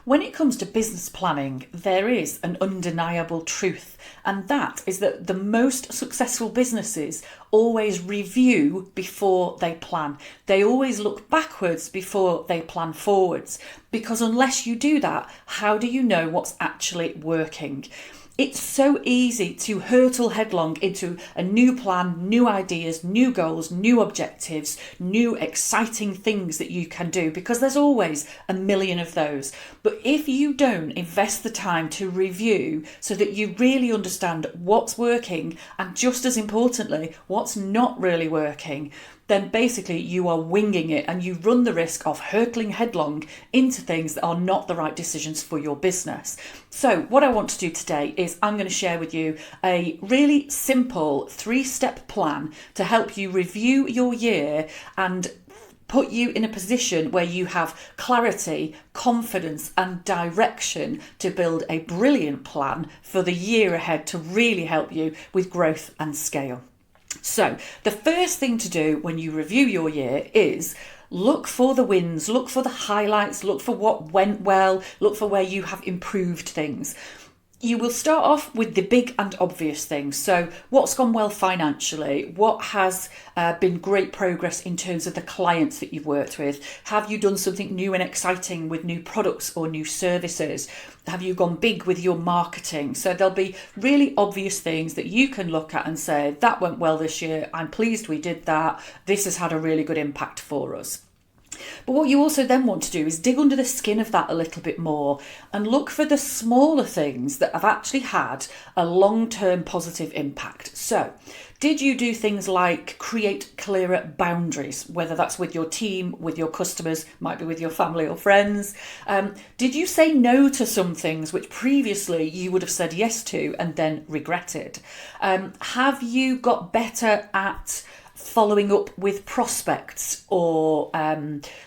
When it comes to business planning, there is an undeniable truth, and that is that the most successful businesses always review before they plan. They always look backwards before they plan forwards, because unless you do that, how do you know what's actually working? It's so easy to hurtle headlong into a new plan, new ideas, new goals, new objectives, new exciting things that you can do, because there's always a million of those. But if you don't invest the time to review so that you really understand what's working and, just as importantly, what's not really working, then basically you are winging it and you run the risk of hurtling headlong into things that are not the right decisions for your business. So what I want to do today is I'm going to share with you a really simple 3-step plan to help you review your year and put you in a position where you have clarity, confidence and direction to build a brilliant plan for the year ahead to really help you with growth and scale. So the first thing to do when you review your year is look for the wins, look for the highlights, look for what went well, look for where you have improved things. You will start off with the big and obvious things. So what's gone well financially? What has been great progress in terms of the clients that you've worked with? Have you done something new and exciting with new products or new services? Have you gone big with your marketing? So there'll be really obvious things that you can look at and say, that went well this year. I'm pleased we did that. This has had a really good impact for us. But what you also then want to do is dig under the skin of that a little bit more and look for the smaller things that have actually had a long-term positive impact. So, did you do things like create clearer boundaries, whether that's with your team, with your customers, might be with your family or friends? Did you say no to some things which previously you would have said yes to and then regretted? Have you got better at following up with prospects or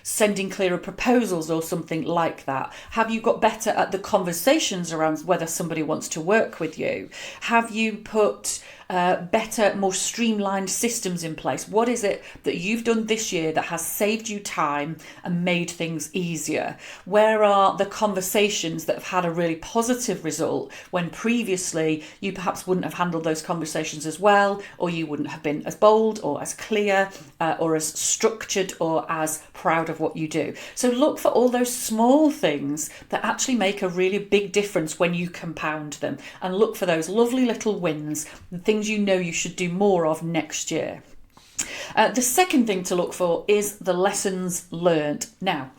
sending clearer proposals or something like that? Have you got better at the conversations around whether somebody wants to work with you? Have you put better, more streamlined systems in place? What is it that you've done this year that has saved you time and made things easier? Where are the conversations that have had a really positive result when previously you perhaps wouldn't have handled those conversations as well, or you wouldn't have been as bold or as clear or as structured or as proud of what you do? So look for all those small things that actually make a really big difference when you compound them, and look for those lovely little wins, the things you know you should do more of next year. The second thing to look for is the lessons learned. Now,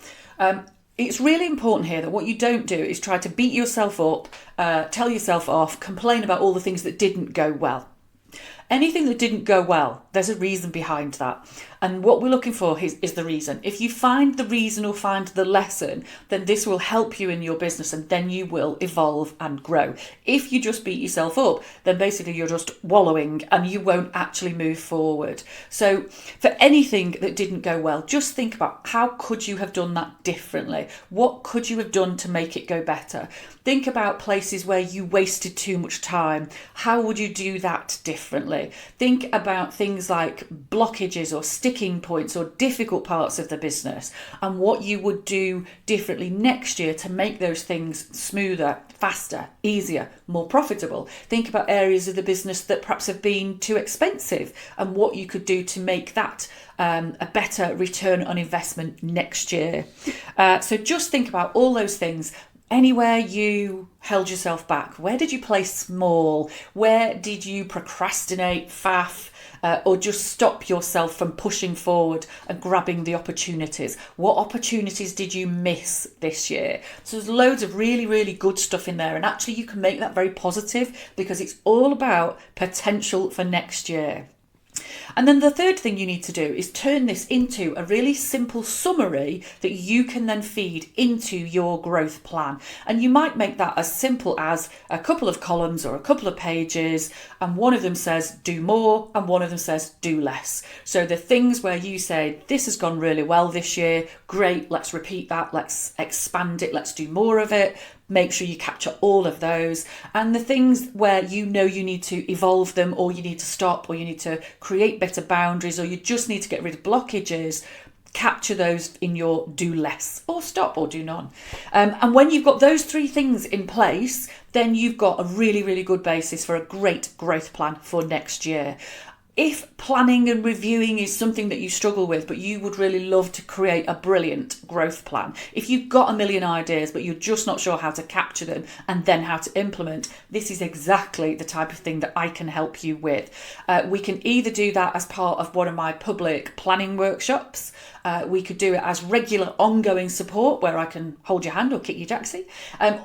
it's really important here that what you don't do is try to beat yourself up, tell yourself off, complain about all the things that didn't go well. Anything that didn't go well, there's a reason behind that. And what we're looking for is the reason. If you find the reason or find the lesson, then this will help you in your business and then you will evolve and grow. If you just beat yourself up, then basically you're just wallowing and you won't actually move forward. So for anything that didn't go well, just think about how could you have done that differently? What could you have done to make it go better? Think about places where you wasted too much time. How would you do that differently? Think about things like blockages or sticking points or difficult parts of the business and what you would do differently next year to make those things smoother, faster, easier, more profitable. Think about areas of the business that perhaps have been too expensive and what you could do to make that a better return on investment next year. So just think about all those things. Anywhere you held yourself back, where did you play small? Where did you procrastinate, faff, or just stop yourself from pushing forward and grabbing the opportunities? What opportunities did you miss this year? So there's loads of really, really good stuff in there. And actually you can make that very positive because it's all about potential for next year. And then the third thing you need to do is turn this into a really simple summary that you can then feed into your growth plan. And you might make that as simple as a couple of columns or a couple of pages, and one of them says do more and one of them says do less. So the things where you say this has gone really well this year, great, let's repeat that, let's expand it, let's do more of it. Make sure you capture all of those. And the things where you know you need to evolve them, or you need to stop, or you need to create better boundaries, or you just need to get rid of blockages, capture those in your do less or stop or do none. And when you've got those three things in place, then you've got a really, really good basis for a great growth plan for next year. If planning and reviewing is something that you struggle with, but you would really love to create a brilliant growth plan, if you've got a million ideas, but you're just not sure how to capture them and then how to implement, this is exactly the type of thing that I can help you with. We can either do that as part of one of my public planning workshops. We could do it as regular ongoing support where I can hold your hand or kick your jacksie,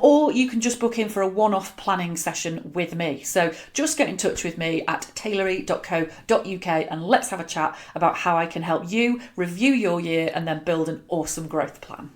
or you can just book in for a one-off planning session with me. So just get in touch with me at taylory.co.uk and let's have a chat about how I can help you review your year and then build an awesome growth plan.